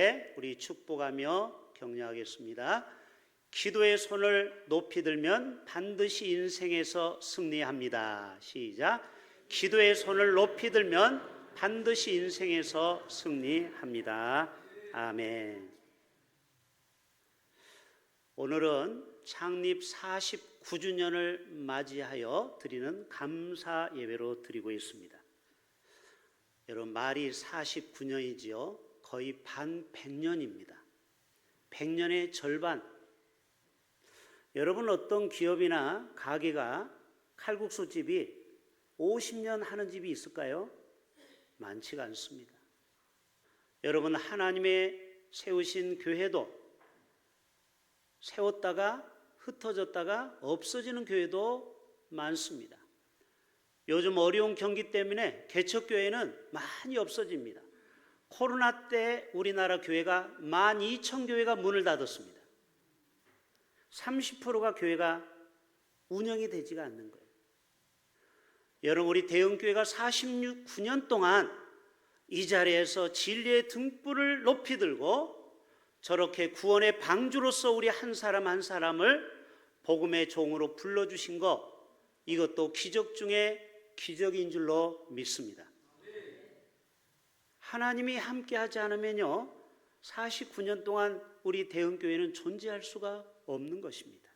함께 우리 축복하며 격려하겠습니다. 기도의 손을 높이 들면 반드시 인생에서 승리합니다. 시작. 기도의 손을 높이 들면 반드시 인생에서 승리합니다. 아멘. 오늘은 창립 49주년을 맞이하여 드리는 감사 예배로 드리고 있습니다. 여러분, 말이 49년이지요. 거의 반 100년입니다. 100년의 절반. 여러분, 어떤 기업이나 가게가 칼국수집이 50년 하는 집이 있을까요? 많지가 않습니다. 여러분, 하나님의 세우신 교회도 세웠다가 흩어졌다가 없어지는 교회도 많습니다. 요즘 어려운 경기 때문에 개척교회는 많이 없어집니다. 코로나 때 우리나라 교회가 12,000교회가 문을 닫았습니다. 30%가 교회가 운영이 되지가 않는 거예요. 여러분, 우리 대형교회가 49년 동안 이 자리에서 진리의 등불을 높이 들고 저렇게 구원의 방주로서 우리 한 사람 한 사람을 복음의 종으로 불러주신 것, 이것도 기적 중에 기적인 줄로 믿습니다. 하나님이 함께 하지 않으면요, 49년 동안 우리 대형교회는 존재할 수가 없는 것입니다.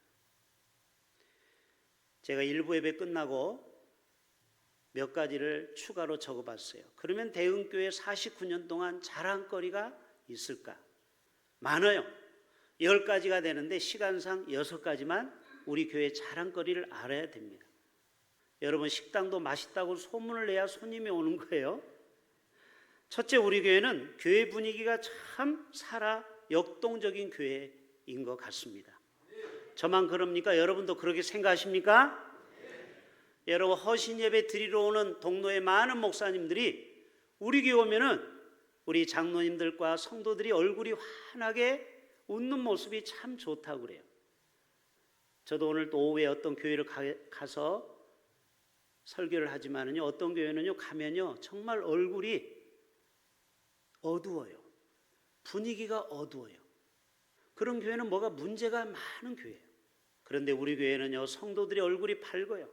제가 일부 예배 끝나고 몇 가지를 추가로 적어봤어요. 그러면 대형교회 49년 동안 자랑거리가 있을까? 많아요. 10가지가 되는데 시간상 6가지만 우리 교회 자랑거리를 알아야 됩니다. 여러분, 식당도 맛있다고 소문을 내야 손님이 오는 거예요. 첫째, 우리 교회는 교회 분위기가 참 살아 역동적인 교회인 것 같습니다. 저만 그럽니까? 여러분도 그렇게 생각하십니까? 여러분, 허신 예배 드리러 오는 동로의 많은 목사님들이 우리 교회 오면은 우리 장로님들과 성도들이 얼굴이 환하게 웃는 모습이 참 좋다고 그래요. 저도 오늘 또 오후에 어떤 교회를 가서 설교를 하지만은요, 어떤 교회는요 가면요 정말 얼굴이 어두워요. 분위기가 어두워요. 그런 교회는 뭐가 문제가 많은 교회예요. 그런데 우리 교회는요 성도들의 얼굴이 밝아요.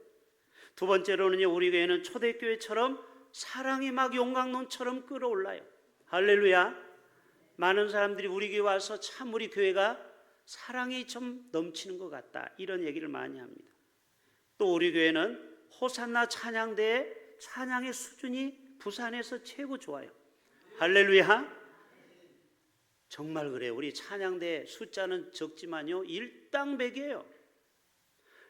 두 번째로는요, 우리 교회는 초대교회처럼 사랑이 막 용광로처럼 끓어올라요. 할렐루야. 많은 사람들이 우리 교회 와서 참 우리 교회가 사랑이 좀 넘치는 것 같다, 이런 얘기를 많이 합니다. 또 우리 교회는 호산나 찬양대의 찬양의 수준이 부산에서 최고 좋아요. 할렐루야. 정말 그래요. 우리 찬양대 숫자는 적지만요 일당백이에요.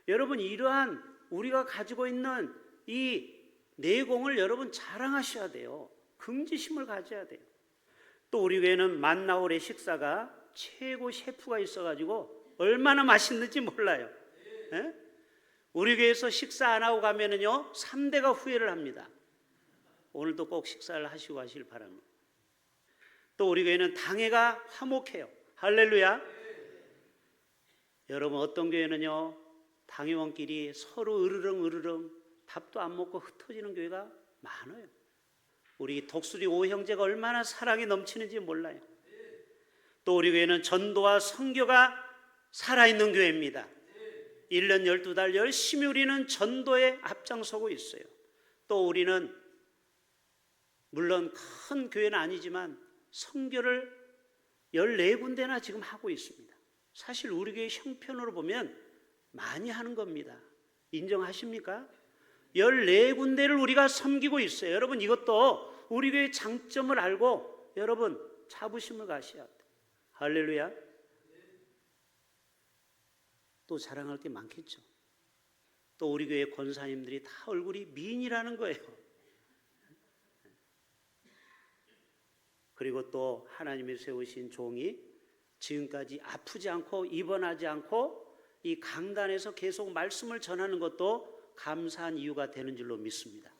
여러분, 이러한 우리가 가지고 있는 이 내공을 여러분 자랑하셔야 돼요. 긍지심을 가져야 돼요. 또 우리 교회는 만나올의 식사가 최고 셰프가 있어가지고 얼마나 맛있는지 몰라요. 네? 우리 교회에서 식사 안 하고 가면은요 3대가 후회를 합니다. 오늘도 꼭 식사를 하시고 가시길 바랍니다. 또 우리 교회는 당회가 화목해요. 할렐루야. 여러분, 어떤 교회는요 당회원끼리 서로 으르렁 밥도 안 먹고 흩어지는 교회가 많아요. 우리 독수리 오형제가 얼마나 사랑이 넘치는지 몰라요. 또 우리 교회는 전도와 선교가 살아있는 교회입니다. 1년 12달 열심히 우리는 전도에 앞장서고 있어요. 또 우리는 물론 큰 교회는 아니지만 선교를 14군데나 지금 하고 있습니다. 사실 우리 교회 형편으로 보면 많이 하는 겁니다. 인정하십니까? 14군데를 우리가 섬기고 있어요. 여러분, 이것도 우리 교회의 장점을 알고 여러분 자부심을 가셔야 돼요. 할렐루야. 또 자랑할 게 많겠죠. 또 우리 교회 권사님들이 다 얼굴이 미인이라는 거예요. 그리고 또 하나님이 세우신 종이 지금까지 아프지 않고 입원하지 않고 이 강단에서 계속 말씀을 전하는 것도 감사한 이유가 되는 줄로 믿습니다.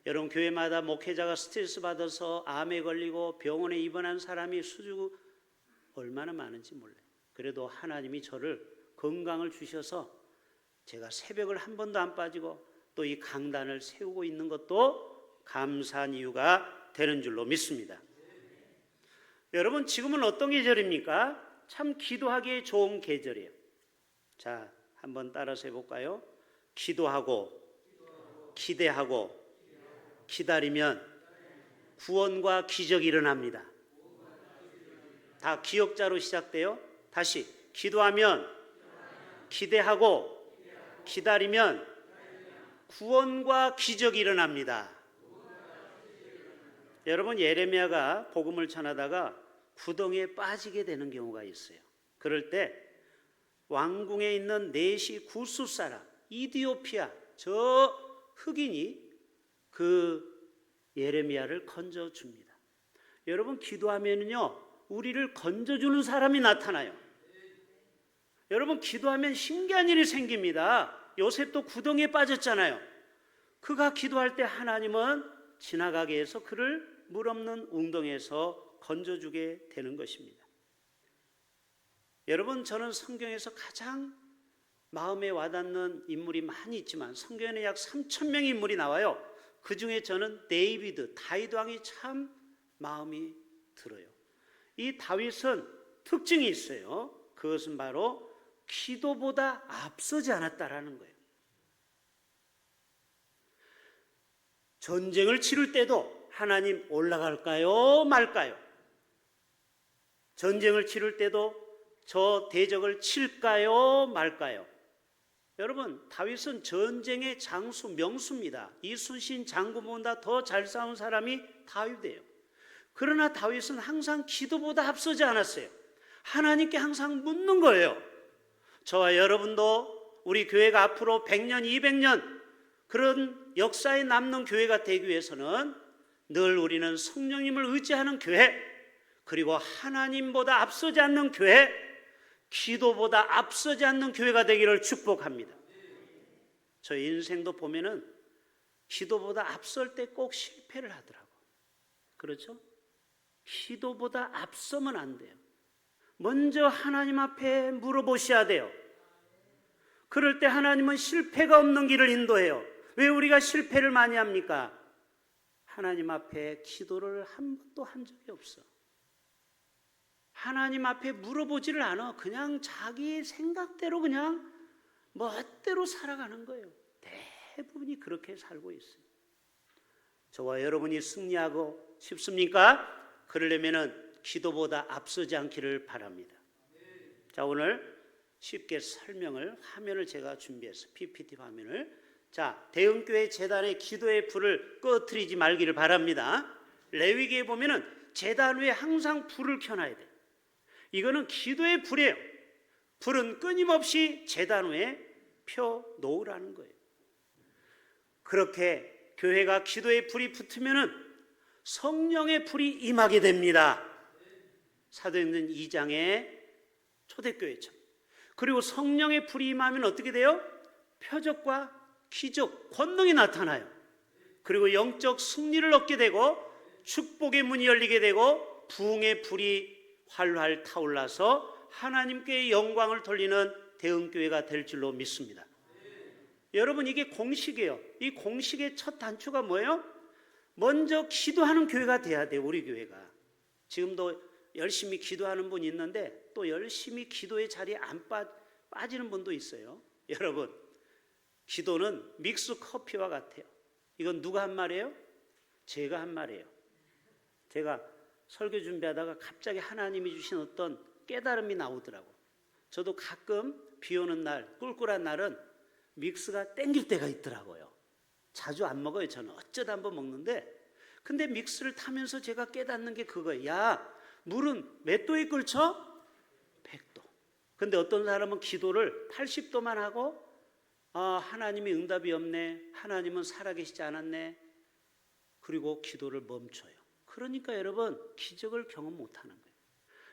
여러분, 교회마다 목회자가 스트레스 받아서 암에 걸리고 병원에 입원한 사람이 수주 얼마나 많은지 몰라요. 그래도 하나님이 저를 건강을 주셔서 제가 새벽을 한 번도 안 빠지고 또 이 강단을 세우고 있는 것도 감사한 이유가 되는 줄로 믿습니다. 여러분 지금은 어떤 계절입니까? 참 기도하기에 좋은 계절이에요. 자, 한번 따라서 해볼까요? 기도하고 기대하고 기다리면 구원과 기적이 일어납니다. 다 기역자로 시작돼요. 다시 기도하면 기대하고 기다리면 구원과 기적이 일어납니다. 여러분 예레미야가 복음을 전하다가 구덩이에 빠지게 되는 경우가 있어요. 그럴 때 왕궁에 있는 네시 구스 사람 이디오피아 저 흑인이 그 예레미야를 건져줍니다. 여러분 기도하면요 우리를 건져주는 사람이 나타나요. 여러분 기도하면 신기한 일이 생깁니다. 요셉도 구덩이에 빠졌잖아요. 그가 기도할 때 하나님은 지나가게 해서 그를 물 없는 웅덩이에서 건져주게 되는 것입니다. 여러분 저는 성경에서 가장 마음에 와닿는 인물이 많이 있지만 성경에는 약 3,000명의 인물이 나와요. 그 중에 저는 다윗 왕이 참 마음이 들어요. 이 다윗은 특징이 있어요. 그것은 바로 기도보다 앞서지 않았다라는 거예요. 전쟁을 치를 때도 하나님 올라갈까요 말까요? 전쟁을 치를 때도 저 대적을 칠까요 말까요? 여러분 다윗은 전쟁의 장수 명수입니다. 이순신 장군보다 더 잘 싸운 사람이 다윗이에요. 그러나 다윗은 항상 기도보다 앞서지 않았어요. 하나님께 항상 묻는 거예요. 저와 여러분도 우리 교회가 앞으로 100년 200년 그런 역사에 남는 교회가 되기 위해서는 늘 우리는 성령님을 의지하는 교회, 그리고 하나님보다 앞서지 않는 교회, 기도보다 앞서지 않는 교회가 되기를 축복합니다. 저 인생도 보면은 기도보다 앞설 때 꼭 실패를 하더라고. 그렇죠? 기도보다 앞서면 안 돼요. 먼저 하나님 앞에 물어보셔야 돼요. 그럴 때 하나님은 실패가 없는 길을 인도해요. 왜 우리가 실패를 많이 합니까? 하나님 앞에 기도를 한 번도 한 적이 없어. 하나님 앞에 물어보지를 않아. 그냥 자기 생각대로 그냥 멋대로 살아가는 거예요. 대부분이 그렇게 살고 있어요. 저와 여러분이 승리하고 싶습니까? 그러려면 기도보다 앞서지 않기를 바랍니다. 자, 오늘 쉽게 설명을 화면을 제가 준비했어요. PPT 화면을. 자, 대흥교회 제단의 기도의 불을 꺼뜨리지 말기를 바랍니다. 레위기에 보면은 제단 위에 항상 불을 켜놔야 돼요. 이거는 기도의 불이에요. 불은 끊임없이 제단 위에 펴 놓으라는 거예요. 그렇게 교회가 기도의 불이 붙으면은 성령의 불이 임하게 됩니다. 사도행전 2장의 초대교회처럼. 그리고 성령의 불이 임하면 어떻게 돼요? 표적과 기적, 권능이 나타나요. 그리고 영적 승리를 얻게 되고 축복의 문이 열리게 되고 부흥의 불이 활활 타올라서 하나님께 영광을 돌리는 대흥교회가 될 줄로 믿습니다. 여러분 이게 공식이에요. 이 공식의 첫 단추가 뭐예요? 먼저 기도하는 교회가 돼야 돼요. 우리 교회가. 지금도 열심히 기도하는 분이 있는데 또 열심히 기도의 자리에 안 빠지는 분도 있어요. 여러분 기도는 믹스 커피와 같아요. 이건 누가 한 말이에요? 제가 한 말이에요. 제가 설교 준비하다가 갑자기 하나님이 주신 어떤 깨달음이 나오더라고. 저도 가끔 비 오는 날, 꿀꿀한 날은 믹스가 땡길 때가 있더라고요. 자주 안 먹어요. 저는 어쩌다 한번 먹는데, 근데 믹스를 타면서 제가 깨닫는 게 그거예요. 야, 물은 몇 도에 끓죠? 100도. 근데 어떤 사람은 기도를 80도만 하고 하나님이 응답이 없네, 하나님은 살아계시지 않았네, 그리고 기도를 멈춰요. 그러니까 여러분 기적을 경험 못하는 거예요.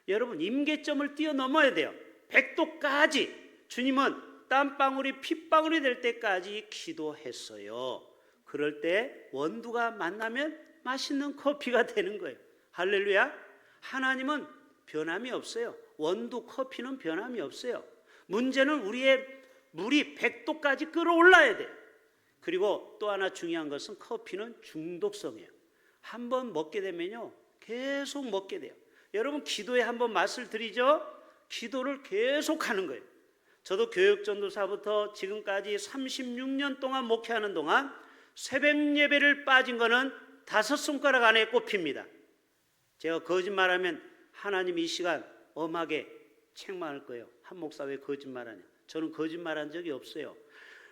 여러분 임계점을 뛰어넘어야 돼요. 100도까지 주님은 땀방울이 핏방울이 될 때까지 기도했어요. 그럴 때 원두가 만나면 맛있는 커피가 되는 거예요. 할렐루야. 하나님은 변함이 없어요. 원두 커피는 변함이 없어요. 문제는 우리의 물이 100도까지 끌어올라야 돼요. 그리고 또 하나 중요한 것은 커피는 중독성이에요. 한번 먹게 되면요 계속 먹게 돼요. 여러분 기도에 한번 맛을 들이죠. 기도를 계속 하는 거예요. 저도 교육전도사부터 지금까지 36년 동안 목회하는 동안 새벽 예배를 빠진 거는 5손가락 안에 꼽힙니다. 제가 거짓말하면 하나님 이 시간 엄하게 책망할 거예요. 한 목사 왜 거짓말하냐. 저는 거짓말한 적이 없어요.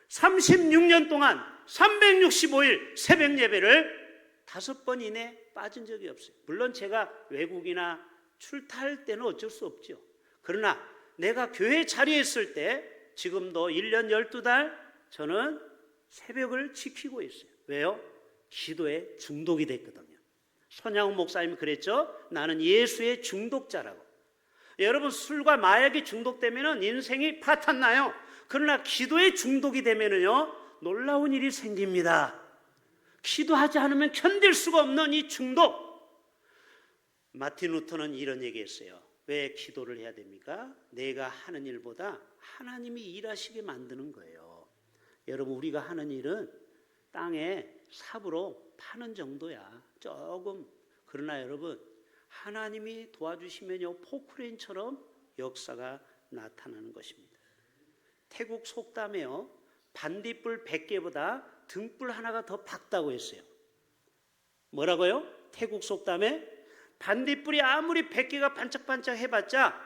36년 동안 365일 새벽 예배를 5번 이내 빠진 적이 없어요. 물론 제가 외국이나 출타할 때는 어쩔 수 없죠. 그러나 내가 교회 자리에 있을 때 지금도 1년 12달 저는 새벽을 지키고 있어요. 왜요? 기도에 중독이 됐거든요. 손양훈 목사님이 그랬죠. 나는 예수의 중독자라고. 여러분 술과 마약에 중독되면 인생이 파탄나요. 그러나 기도에 중독이 되면요 놀라운 일이 생깁니다. 기도하지 않으면 견딜 수가 없는 이 중독. 마틴 루터는 이런 얘기했어요. 왜 기도를 해야 됩니까? 내가 하는 일보다 하나님이 일하시게 만드는 거예요. 여러분 우리가 하는 일은 땅에 삽으로 파는 정도야. 조금. 그러나 여러분 하나님이 도와주시면요 포크레인처럼 역사가 나타나는 것입니다. 태국 속담에요 반딧불 100개보다 등불 하나가 더 밝다고 했어요. 뭐라고요? 태국 속담에 반딧불이 아무리 100개가 반짝반짝 해봤자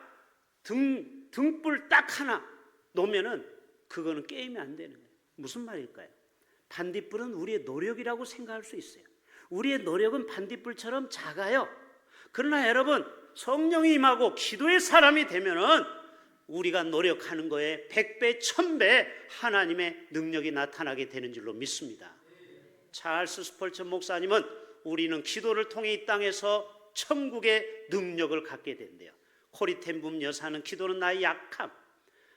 등불 딱 하나 놓으면은 그거는 게임이 안 되는 거예요. 무슨 말일까요? 반딧불은 우리의 노력이라고 생각할 수 있어요. 우리의 노력은 반딧불처럼 작아요. 그러나 여러분 성령이 임하고 기도의 사람이 되면은 우리가 노력하는 거에 100배, 1000배 하나님의 능력이 나타나게 되는 줄로 믿습니다. 찰스 스펄전 목사님은 우리는 기도를 통해 이 땅에서 천국의 능력을 갖게 된대요. 코리텐붐 여사는 기도는 나의 약함,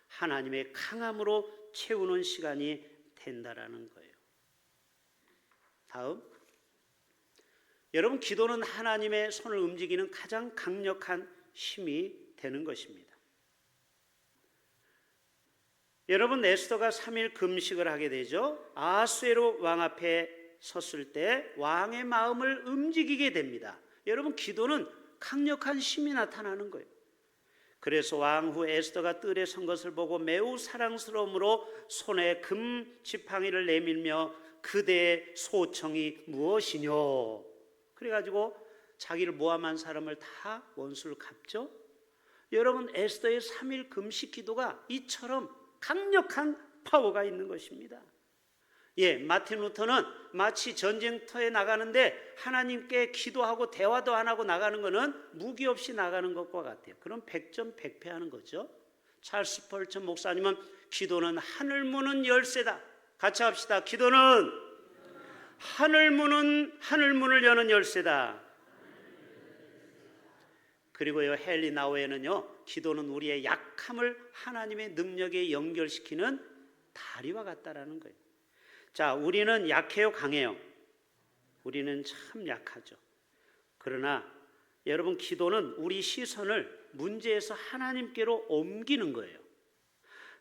하나님의 강함으로 채우는 시간이 된다라는 거예요. 다음, 여러분 기도는 하나님의 손을 움직이는 가장 강력한 힘이 되는 것입니다. 여러분 에스더가 3일 금식을 하게 되죠. 아하수에로 왕 앞에 섰을 때 왕의 마음을 움직이게 됩니다. 여러분 기도는 강력한 힘이 나타나는 거예요. 그래서 왕후 에스더가 뜰에 선 것을 보고 매우 사랑스러움으로 손에 금 지팡이를 내밀며 그대의 소청이 무엇이뇨? 그래가지고 자기를 모함한 사람을 다 원수를 갚죠. 여러분 에스더의 3일 금식 기도가 이처럼 강력한 파워가 있는 것입니다. 마틴 루터는 마치 전쟁터에 나가는데 하나님께 기도하고 대화도 안 하고 나가는 것은 무기 없이 나가는 것과 같아요. 그럼 100점 100패 하는 거죠. 찰스 스펄전 목사님은 기도는 하늘 무는 열쇠다. 같이 합시다. 기도는 하늘 문을 여는 열쇠다. 그리고요 헨리 나우에는요 기도는 우리의 약함을 하나님의 능력에 연결시키는 다리와 같다라는 거예요. 자, 우리는 약해요, 강해요? 우리는 참 약하죠. 그러나 여러분 기도는 우리 시선을 문제에서 하나님께로 옮기는 거예요.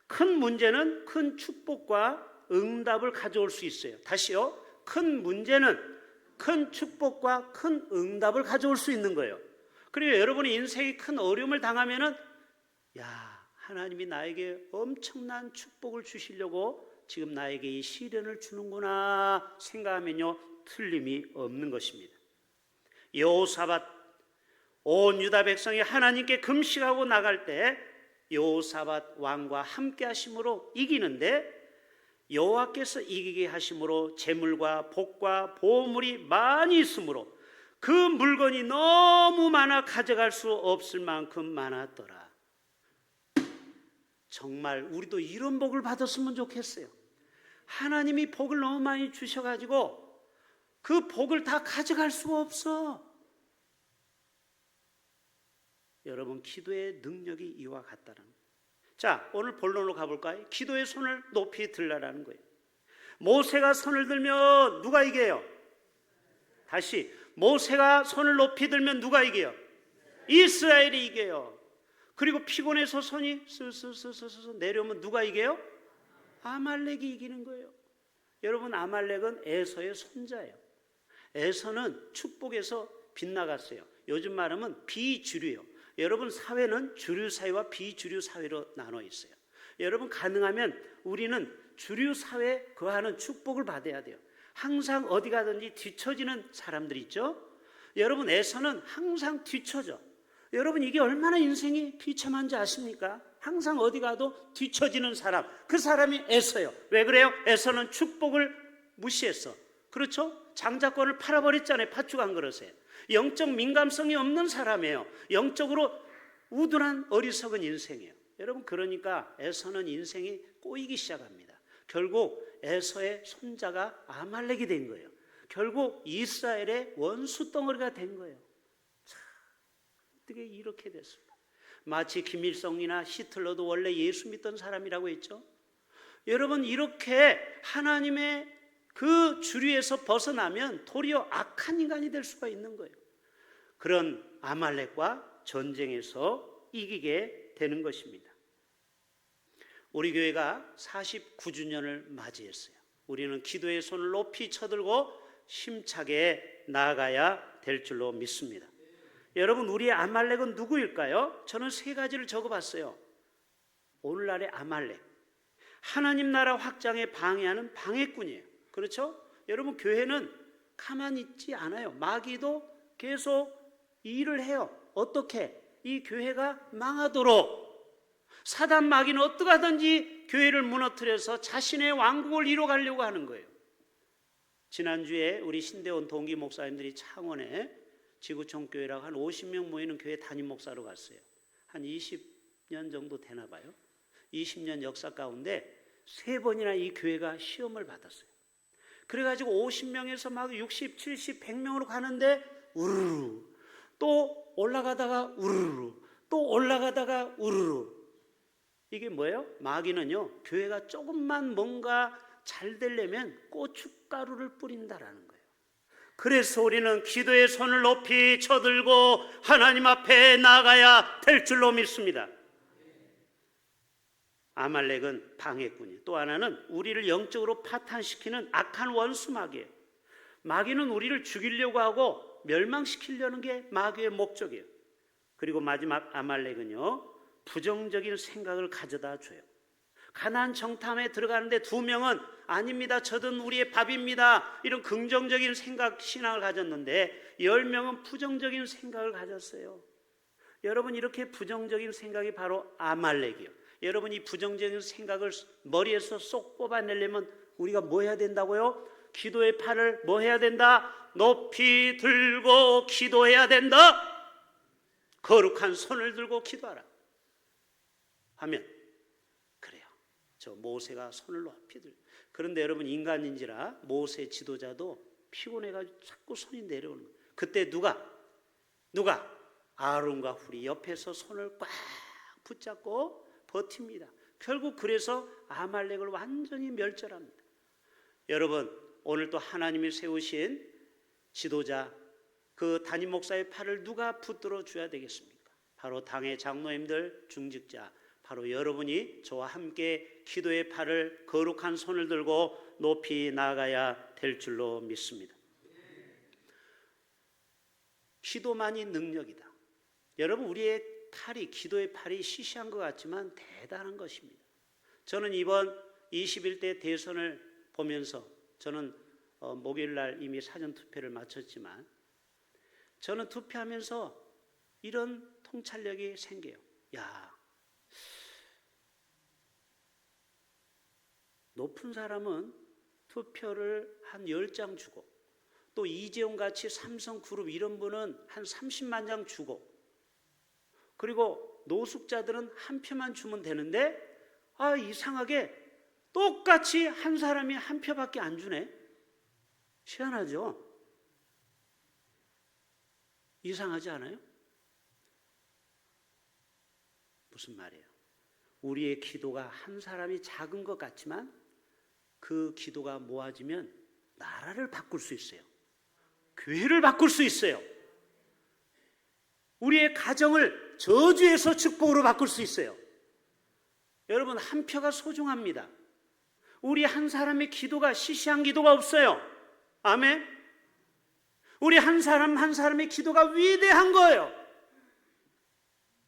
큰 문제는 큰 축복과 응답을 가져올 수 있어요. 다시요. 큰 문제는 큰 축복과 큰 응답을 가져올 수 있는 거예요. 그리고 여러분이 인생이 큰 어려움을 당하면은 하나님이 나에게 엄청난 축복을 주시려고 지금 나에게 이 시련을 주는구나 생각하면요 틀림이 없는 것입니다. 여호사밧 온 유다 백성이 하나님께 금식하고 나갈 때 여호사밧 왕과 함께 하심으로 이기는데 여호와께서 이기게 하심으로 재물과 복과 보물이 많이 있으므로 그 물건이 너무 많아 가져갈 수 없을 만큼 많았더라. 정말 우리도 이런 복을 받았으면 좋겠어요. 하나님이 복을 너무 많이 주셔가지고 그 복을 다 가져갈 수가 없어. 여러분 기도의 능력이 이와 같다는 거예요. 자, 오늘 본론으로 가볼까요? 기도의 손을 높이 들라라는 거예요. 모세가 손을 들면 누가 이겨요? 다시 모세가 손을 높이 들면 누가 이겨요? 이스라엘이 이겨요. 그리고 피곤해서 손이 스스스스스 내려오면 누가 이겨요? 아말렉이 이기는 거예요. 여러분 아말렉은 에서의 손자예요. 에서는 축복에서 빗나갔어요. 요즘 말하면 비주류요. 여러분 사회는 주류 사회와 비주류 사회로 나눠 있어요. 여러분 가능하면 우리는 주류 사회에 거하는 축복을 받아야 돼요. 항상 어디 가든지 뒤처지는 사람들 있죠. 여러분 에서는 항상 뒤처져. 여러분 이게 얼마나 인생이 비참한지 아십니까? 항상 어디 가도 뒤처지는 사람, 그 사람이 에서요. 왜 그래요? 에서는 축복을 무시했어. 그렇죠? 장자권을 팔아버렸잖아요. 팥죽한 그릇에. 영적 민감성이 없는 사람이에요. 영적으로 우둔한 어리석은 인생이에요. 여러분 그러니까 에서는 인생이 꼬이기 시작합니다. 결국 에서의 손자가 아말렉이 된 거예요. 결국 이스라엘의 원수 덩어리가 된 거예요. 참, 어떻게 이렇게 됐을까? 마치 김일성이나 히틀러도 원래 예수 믿던 사람이라고 했죠. 여러분 이렇게 하나님의 그 주류에서 벗어나면 도리어 악한 인간이 될 수가 있는 거예요. 그런 아말렉과 전쟁에서 이기게 되는 것입니다. 우리 교회가 49주년을 맞이했어요. 우리는 기도의 손을 높이 쳐들고 힘차게 나아가야 될 줄로 믿습니다. 여러분 우리의 아말렉은 누구일까요? 저는 세 가지를 적어봤어요. 오늘날의 아말렉, 하나님 나라 확장에 방해하는 방해꾼이에요. 그렇죠? 여러분 교회는 가만히 있지 않아요. 마귀도 계속 일을 해요. 어떻게? 이 교회가 망하도록. 사단 마귀는 어떻게 하든지 교회를 무너뜨려서 자신의 왕국을 이뤄가려고 하는 거예요. 지난주에 우리 신대원 동기 목사님들이 창원에 지구촌 교회라고 한 50명 모이는 교회 담임 목사로 갔어요. 한 20년 정도 되나 봐요. 20년 역사 가운데 3번이나 이 교회가 시험을 받았어요. 그래가지고 50명에서 막 60, 70, 100명으로 가는데 우르르 또 올라가다가 우르르 또 올라가다가 우르르. 이게 뭐예요? 마귀는요 교회가 조금만 뭔가 잘 되려면 고춧가루를 뿌린다라는 거예요. 그래서 우리는 기도의 손을 높이 쳐들고 하나님 앞에 나가야 될 줄로 믿습니다. 아말렉은 방해꾼이에요. 또 하나는 우리를 영적으로 파탄시키는 악한 원수 마귀예요. 마귀는 우리를 죽이려고 하고 멸망시키려는 게 마귀의 목적이에요. 그리고 마지막 아말렉은요 부정적인 생각을 가져다 줘요. 가나안 정탐에 들어가는데 2명은 아닙니다, 저든 우리의 밥입니다, 이런 긍정적인 생각 신앙을 가졌는데 10명은 부정적인 생각을 가졌어요. 여러분 이렇게 부정적인 생각이 바로 아말렉이에요. 여러분 이 부정적인 생각을 머리에서 쏙 뽑아내려면 우리가 뭐 해야 된다고요? 기도의 팔을 뭐 해야 된다? 높이 들고 기도해야 된다. 거룩한 손을 들고 기도하라 하면 그래요. 저 모세가 손을 높이 들고. 그런데 여러분 인간인지라 모세 지도자도 피곤해가지고 자꾸 손이 내려오는 거예요. 그때 누가 아론과 훌이 옆에서 손을 꽉 붙잡고 버팁니다. 결국 그래서 아말렉을 완전히 멸절합니다. 여러분 오늘 또 하나님이 세우신 지도자 그 담임 목사의 팔을 누가 붙들어 줘야 되겠습니까? 바로 당의 장로님들, 중직자, 바로 여러분이 저와 함께 기도의 팔을 거룩한 손을 들고 높이 나아가야 될 줄로 믿습니다. 기도만이 능력이다. 여러분 우리의 팔이, 기도의 팔이 시시한 것 같지만 대단한 것입니다. 저는 이번 21대 대선을 보면서 저는 목요일 날 이미 사전투표를 마쳤지만 저는 투표하면서 이런 통찰력이 생겨요. 야, 높은 사람은 투표를 한 10장 주고 또 이재용 같이 삼성그룹 이런 분은 한 30만 장 주고 그리고 노숙자들은 한 표만 주면 되는데 이상하게 똑같이 한 사람이 한 표밖에 안 주네. 희한하죠? 이상하지 않아요? 무슨 말이에요? 우리의 기도가 한 사람이 작은 것 같지만 그 기도가 모아지면 나라를 바꿀 수 있어요. 교회를 바꿀 수 있어요. 우리의 가정을 저주에서 축복으로 바꿀 수 있어요. 여러분 한 표가 소중합니다. 우리 한 사람의 기도가 시시한 기도가 없어요. 아멘. 우리 한 사람 한 사람의 기도가 위대한 거예요.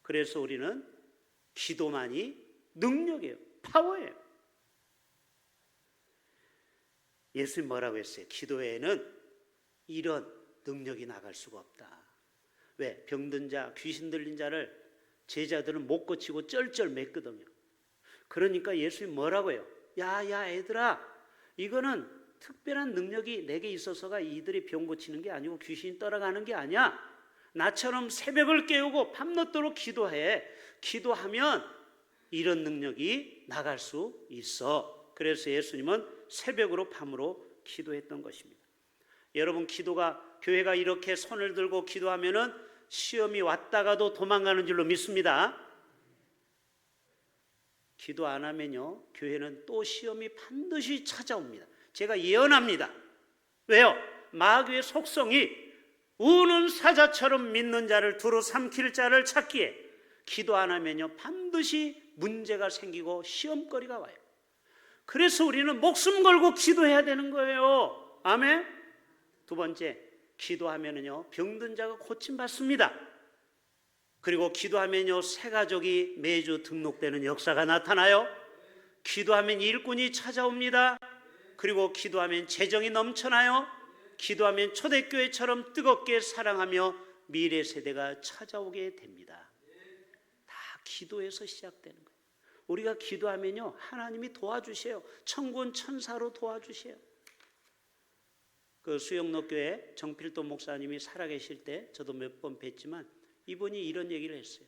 그래서 우리는 기도만이 능력이에요. 파워예요. 예수님 뭐라고 했어요? 기도에는 이런 능력이 나갈 수가 없다. 왜? 병든 자, 귀신 들린 자를 제자들은 못 고치고 쩔쩔 맸거든요. 그러니까 예수님 뭐라고 해요? 야 애들아, 이거는 특별한 능력이 내게 있어서가 이들이 병 고치는 게 아니고 귀신이 떠나가는 게 아니야. 나처럼 새벽을 깨우고 밤늦도록 기도해. 기도하면 이런 능력이 나갈 수 있어. 그래서 예수님은 새벽으로 밤으로 기도했던 것입니다. 여러분, 교회가 이렇게 손을 들고 기도하면은 시험이 왔다가도 도망가는 줄로 믿습니다. 기도 안 하면요, 교회는 또 시험이 반드시 찾아옵니다. 제가 예언합니다. 왜요? 마귀의 속성이 우는 사자처럼 믿는 자를 두루 삼킬 자를 찾기에 기도 안 하면요, 반드시 문제가 생기고 시험거리가 와요. 그래서 우리는 목숨 걸고 기도해야 되는 거예요. 아멘? 두 번째, 기도하면은요, 병든 자가 고침받습니다. 그리고 기도하면요, 새 가족이 매주 등록되는 역사가 나타나요. 기도하면 일꾼이 찾아옵니다. 그리고 기도하면 재정이 넘쳐나요. 기도하면 초대교회처럼 뜨겁게 사랑하며 미래 세대가 찾아오게 됩니다. 다 기도에서 시작되는 거예요. 우리가 기도하면요, 하나님이 도와주세요. 천군 천사로 도와주세요. 그 수영로교회 정필도 목사님이 살아계실 때 저도 몇 번 뵀지만 이분이 이런 얘기를 했어요.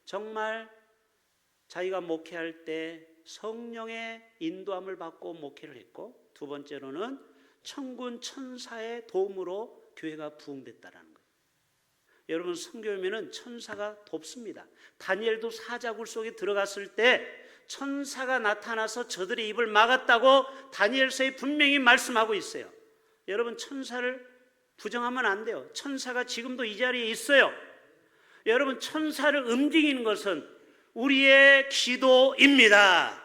정말 자기가 목회할 때 성령의 인도함을 받고 목회를 했고, 두 번째로는 천군 천사의 도움으로 교회가 부흥됐다라는 거예요. 여러분, 선교하면은 천사가 돕습니다. 다니엘도 사자굴 속에 들어갔을 때 천사가 나타나서 저들의 입을 막았다고 다니엘서에 분명히 말씀하고 있어요. 여러분, 천사를 부정하면 안 돼요. 천사가 지금도 이 자리에 있어요. 여러분, 천사를 움직이는 것은 우리의 기도입니다.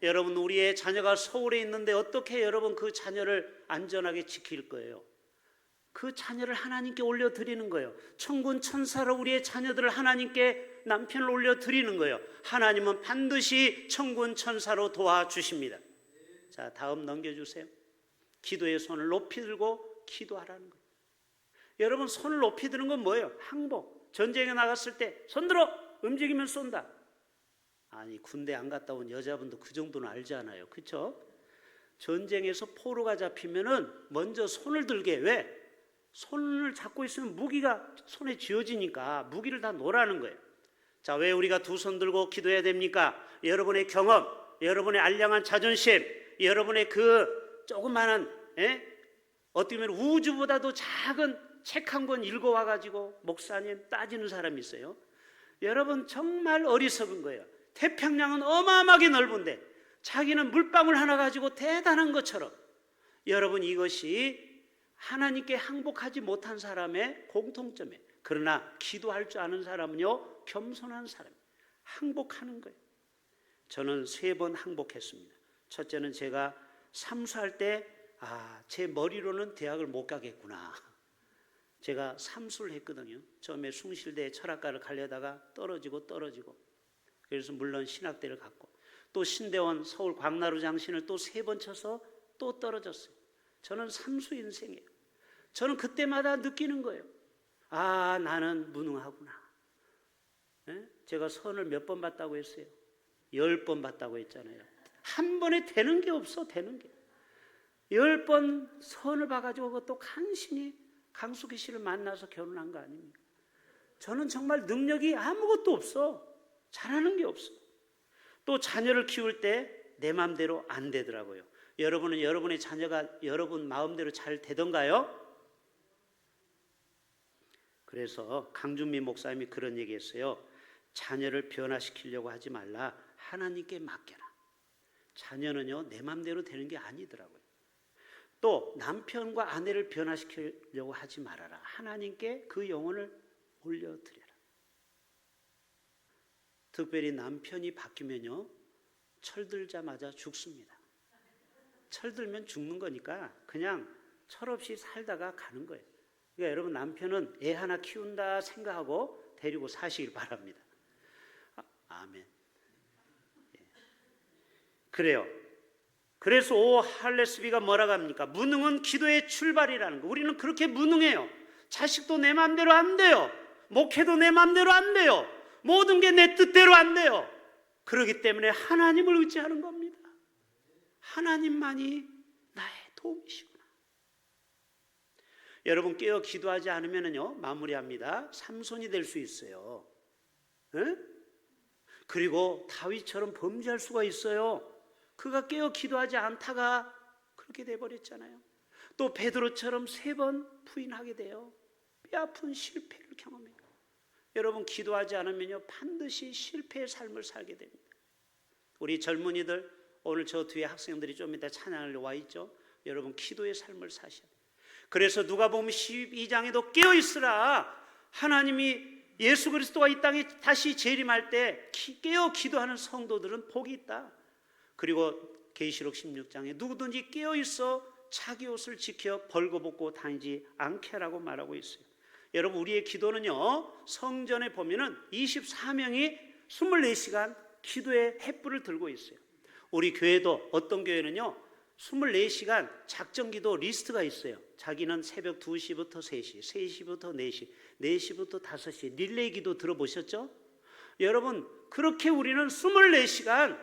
여러분, 우리의 자녀가 서울에 있는데 어떻게 여러분 그 자녀를 안전하게 지킬 거예요? 그 자녀를 하나님께 올려드리는 거예요. 천군 천사로 우리의 자녀들을 하나님께, 남편을 올려드리는 거예요. 하나님은 반드시 천군 천사로 도와주십니다. 자, 다음 넘겨주세요. 기도의 손을 높이 들고 기도하라는 거예요. 여러분, 손을 높이 드는 건 뭐예요? 항복. 전쟁에 나갔을 때 손들어! 움직이면 쏜다. 아니, 군대 안 갔다 온 여자분도 그 정도는 알잖아요. 그렇죠? 전쟁에서 포로가 잡히면은 먼저 손을 들게. 왜? 손을 잡고 있으면 무기가 손에 쥐어지니까 무기를 다 놓으라는 거예요. 자, 왜 우리가 두 손 들고 기도해야 됩니까? 여러분의 경험, 여러분의 알량한 자존심, 여러분의 그 조그마한, 어떻게 보면 우주보다도 작은 책 한 권 읽어와가지고 목사님 따지는 사람이 있어요. 여러분, 정말 어리석은 거예요. 태평양은 어마어마하게 넓은데 자기는 물방울 하나 가지고 대단한 것처럼, 여러분, 이것이 하나님께 항복하지 못한 사람의 공통점이에요. 그러나 기도할 줄 아는 사람은요, 겸손한 사람, 항복하는 거예요. 저는 3번 항복했습니다. 첫째는 제가 삼수할 때 제 머리로는 대학을 못 가겠구나. 제가 삼수를 했거든요. 처음에 숭실대 철학과를 가려다가 떨어지고 그래서 물론 신학대를 갔고, 또 신대원 서울 광나루 장신을 또 3번 쳐서 또 떨어졌어요. 저는 삼수 인생이에요. 저는 그때마다 느끼는 거예요. 나는 무능하구나. 제가 선을 몇 번 봤다고 했어요? 10번 봤다고 했잖아요. 한 번에 되는 게 없어. 되는 게 10번 선을 봐가지고 그것도 간신히 강수기 씨를 만나서 결혼한 거 아닙니까? 저는 정말 능력이 아무것도 없어. 잘하는 게 없어. 또 자녀를 키울 때 내 마음대로 안 되더라고요. 여러분은 여러분의 자녀가 여러분 마음대로 잘 되던가요? 그래서 강준미 목사님이 그런 얘기했어요. 자녀를 변화시키려고 하지 말라. 하나님께 맡겨라. 자녀는요, 내 마음대로 되는 게 아니더라고요. 또 남편과 아내를 변화시키려고 하지 말아라. 하나님께 그 영혼을 올려드려라. 특별히 남편이 바뀌면요, 철들자마자 죽습니다. 철들면 죽는 거니까 그냥 철없이 살다가 가는 거예요. 그러니까 여러분 남편은 애 하나 키운다 생각하고 데리고 사시길 바랍니다. 아멘. 그래요. 그래서 오 할레스비가 뭐라고 합니까? 무능은 기도의 출발이라는 거. 우리는 그렇게 무능해요. 자식도 내 마음대로 안 돼요. 목회도 내 마음대로 안 돼요. 모든 게 내 뜻대로 안 돼요. 그렇기 때문에 하나님을 의지하는 겁니다. 하나님만이 나의 도움이시구나. 여러분 깨어 기도하지 않으면요 마무리합니다. 삼손이 될 수 있어요. 에? 그리고 다윗처럼 범죄할 수가 있어요. 그가 깨어 기도하지 않다가 그렇게 돼버렸잖아요. 또 베드로처럼 3번 부인하게 돼요. 뼈아픈 실패를 경험해요. 여러분 기도하지 않으면요 반드시 실패의 삶을 살게 됩니다. 우리 젊은이들 오늘 저 뒤에 학생들이 좀 이따 찬양을 와 있죠. 여러분 기도의 삶을 사셔야 돼요. 그래서 누가복음 12장에도 깨어 있으라. 하나님이 예수 그리스도가 이 땅에 다시 재림할 때 깨어 기도하는 성도들은 복이 있다. 그리고 계시록 16장에 누구든지 깨어 있어 자기 옷을 지켜 벌거벗고 다니지 않게라고 말하고 있어요. 여러분 우리의 기도는요 성전에 보면은 24명이 24시간 기도의 횃불을 들고 있어요. 우리 교회도 어떤 교회는요 24시간 작정기도 리스트가 있어요. 자기는 새벽 2시부터 3시, 3시부터 4시, 4시부터 5시 릴레이 기도 들어보셨죠? 여러분 그렇게 우리는 24시간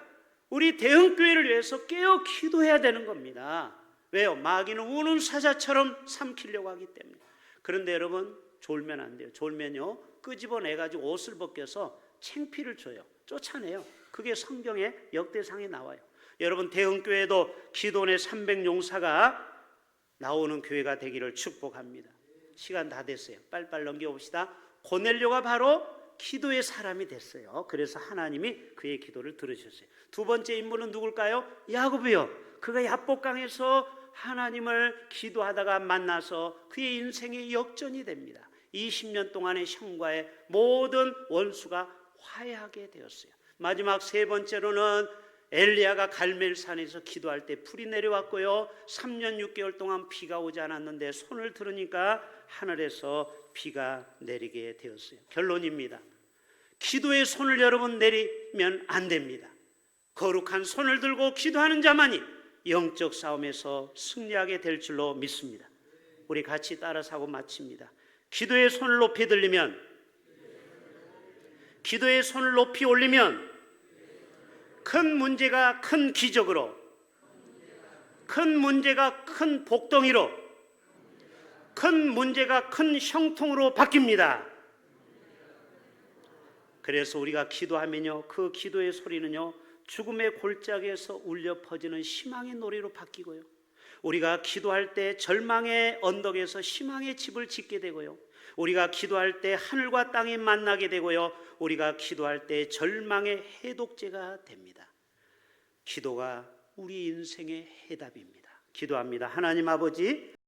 우리 대흥교회를 위해서 깨어 기도해야 되는 겁니다. 왜요? 마귀는 우는 사자처럼 삼키려고 하기 때문에. 그런데 여러분 졸면 안 돼요. 졸면요 끄집어내가지고 옷을 벗겨서 창피를 줘요. 쫓아내요. 그게 성경의 역대상에 나와요. 여러분 대흥교회도 기도원의 300용사가 나오는 교회가 되기를 축복합니다. 시간 다 됐어요. 빨리빨리 넘겨봅시다. 고넬료가 바로 기도의 사람이 됐어요. 그래서 하나님이 그의 기도를 들으셨어요. 두 번째 인물은 누굴까요? 야곱이요. 그가 야복강에서 하나님을 기도하다가 만나서 그의 인생의 역전이 됩니다. 20년 동안의 형과의 모든 원수가 화해하게 되었어요. 마지막 3번째로는 엘리야가 갈멜산에서 기도할 때 불이 내려왔고요 3년 6개월 동안 비가 오지 않았는데 손을 들으니까 하늘에서 비가 내리게 되었어요. 결론입니다. 기도의 손을 여러분 내리면 안 됩니다. 거룩한 손을 들고 기도하는 자만이 영적 싸움에서 승리하게 될 줄로 믿습니다. 우리 같이 따라서 하고 마칩니다. 기도의 손을 높이 들리면, 기도의 손을 높이 올리면 큰 문제가 큰 기적으로, 큰 문제가 큰 복덩이로, 큰 문제가 큰 형통으로 바뀝니다. 그래서 우리가 기도하면요 그 기도의 소리는요 죽음의 골짜기에서 울려 퍼지는 희망의 노래로 바뀌고요, 우리가 기도할 때 절망의 언덕에서 희망의 집을 짓게 되고요, 우리가 기도할 때 하늘과 땅이 만나게 되고요, 우리가 기도할 때 절망의 해독제가 됩니다. 기도가 우리 인생의 해답입니다. 기도합니다. 하나님 아버지,